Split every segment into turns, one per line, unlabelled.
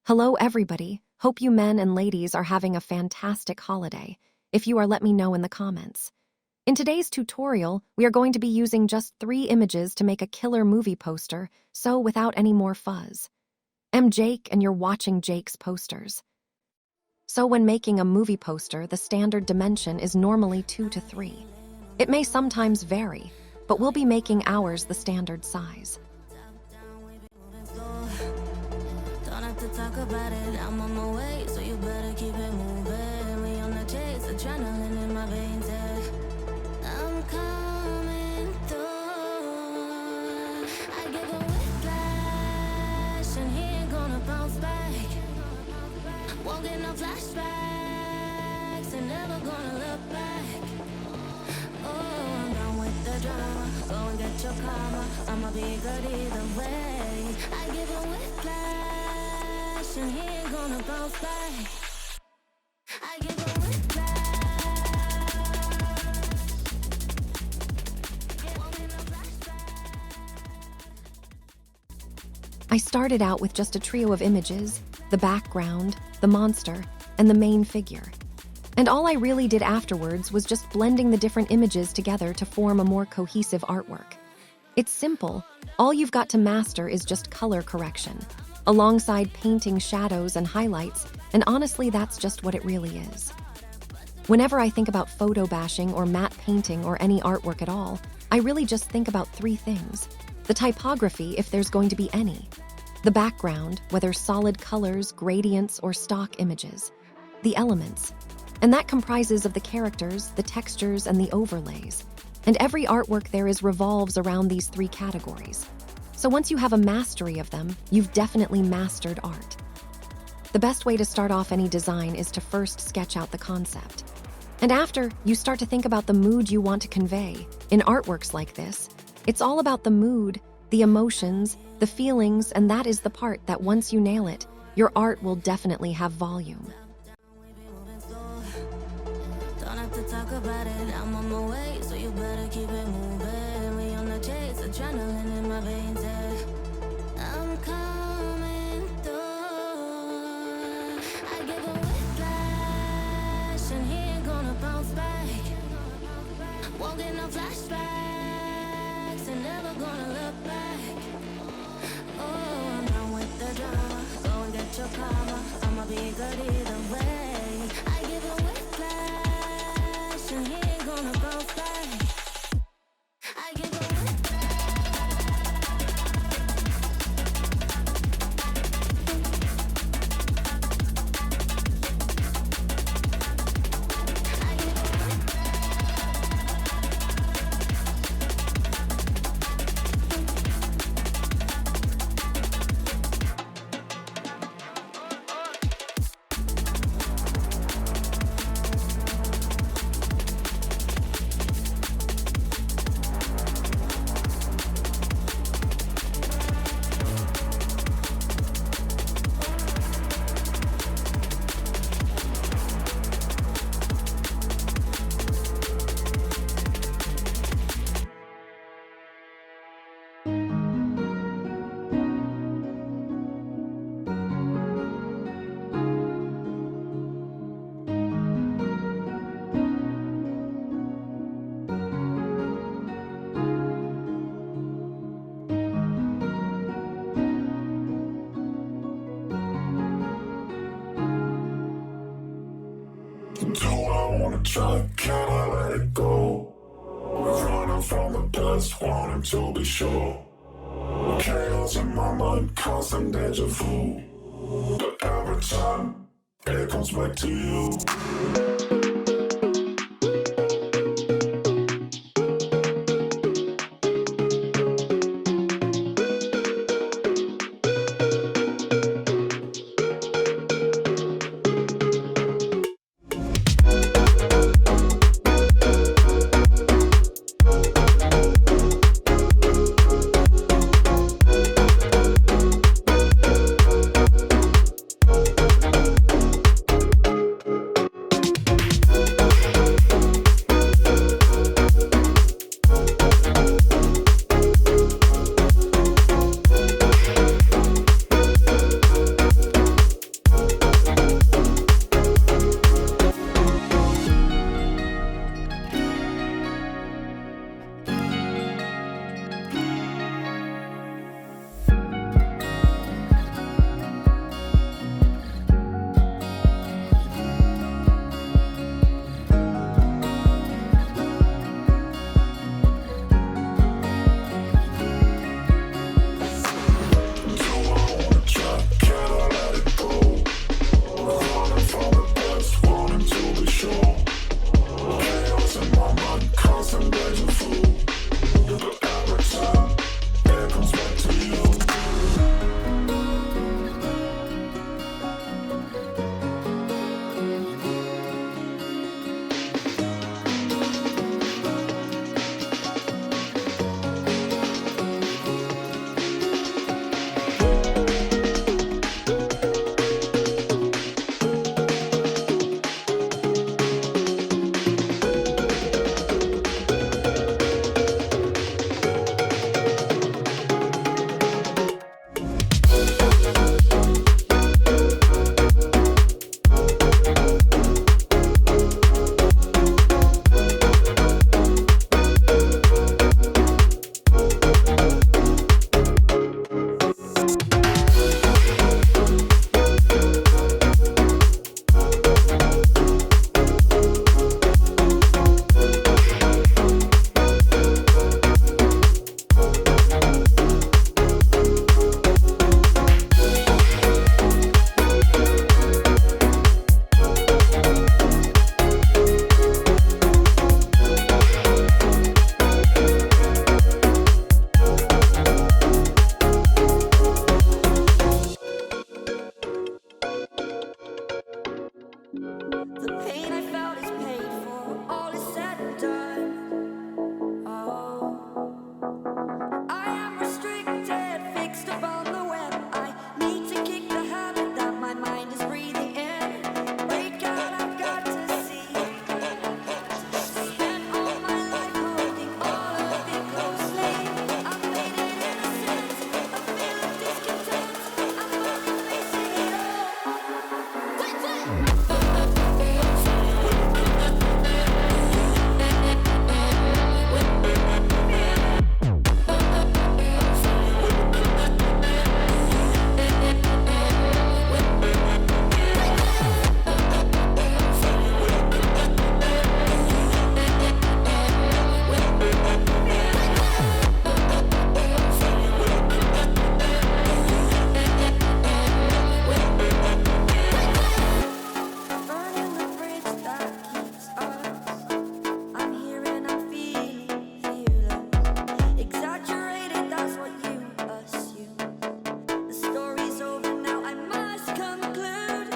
Hello, everybody. Hope you men and ladies are having a fantastic holiday. If you are, let me know in the comments. In today's tutorial, we are going to be using just 3 images to make a killer movie poster, so without any more fuzz. I'm Jake, and you're watching Jake's Posters. So when making a movie poster, the standard dimension is normally 2 to 3. It may sometimes vary, but we'll be making ours the standard size.
To talk about it, I'm on my way, so you better keep it moving. We on the chase, adrenaline in my veins, yeah. I'm coming through. I give a whiplash, and he ain't gonna bounce back. Won't get no flashbacks, and never gonna look back. Oh, I'm down with the drama, go and get your karma. I'ma be good either way. I give a whiplash, and he ain't gonna bounce back. I give a whiplash.
I started out with just a trio of images, the background, the monster, and the main figure. And all I really did afterwards was just blending the different images together to form a more cohesive artwork. It's simple. All you've got to master is just color correction, alongside painting shadows and highlights, and honestly, that's just what it really is. Whenever I think about photo bashing or matte painting or any artwork at all, I really just think about 3 things. The typography, if there's going to be any. The background, whether solid colors, gradients, or stock images. The elements. And that comprises of the characters, the textures, and the overlays. And every artwork there is revolves around these 3 categories. So once you have a mastery of them, you've definitely mastered art. The best way to start off any design is to first sketch out the concept. And after, you start to think about the mood you want to convey. In artworks like this, it's all about the mood, the emotions, the feelings, and that is the part that once you nail it, your art will definitely have volume.
Don't have to talk about it, I'm on my way, so you better keep it moving. We on the chase, adrenaline in my veins, yeah. I'm coming through. I give a whiplash, and he ain't gonna bounce back. Won't get no flashbacks, and never gonna look back. Oh, I'm down with the drama, go and get your karma. I'ma be good either way. I give a whiplash, and he ain't gonna bounce back. I give a
Do I wanna try? Can I let it go? We're running from the past, wanting to be sure. Chaos in my mind, constant deja vu. But every time, it comes back to you.
The pain I felt is paid for, all is said and done. Oh, I am restricted, fixed upon the web. I need to kick the habit that my mind is breathing in. Break out, I've got to see. Spent all my life holding all of it closely. I've made it innocent, a feel of discontent. I'm finally facing it burning the bridge that keeps us. I'm here and I'm feeling fearless. Exaggerated, that's what you assume. The story's over now, I must conclude.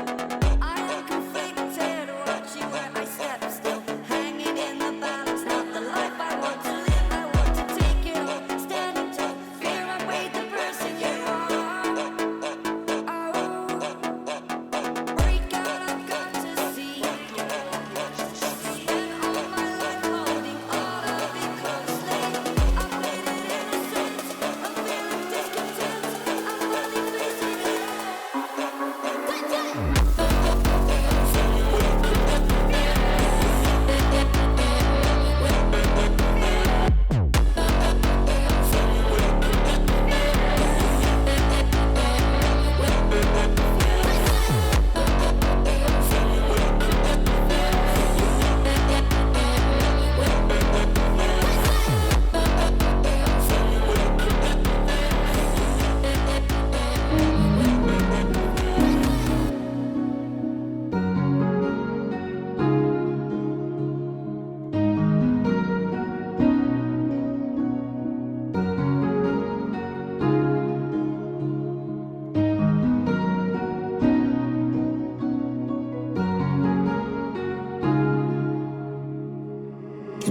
I am conflicted, watching where I step still, hanging in the balance. Not the life I want to live, I want to take it all. Standing tall, fear I weighed the person you are. Oh, break out, I've got to see. Spent all my life holding all of it closely. I've made it innocent, a feel of discontent. I'm finally facing it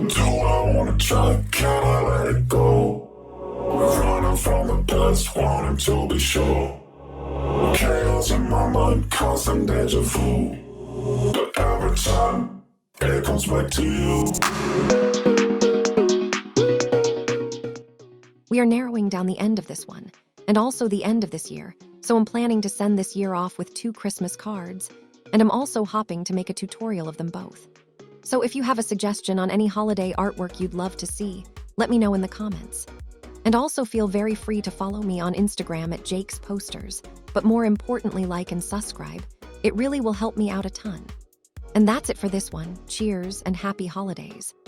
Do I wanna try? Can I let it go? We're running from the past, wanting to be sure. Chaos in my mind, constant deja vu. But every time, it comes back to you.
We are narrowing down the end of this one, and also the end of this year, so I'm planning to send this year off with 2 Christmas cards, and I'm also hopping to make a tutorial of them both. So if you have a suggestion on any holiday artwork you'd love to see, let me know in the comments. And also feel very free to follow me on Instagram at Jake's Posters, but more importantly, like and subscribe. It really will help me out a ton. And that's it for this one. Cheers and happy holidays.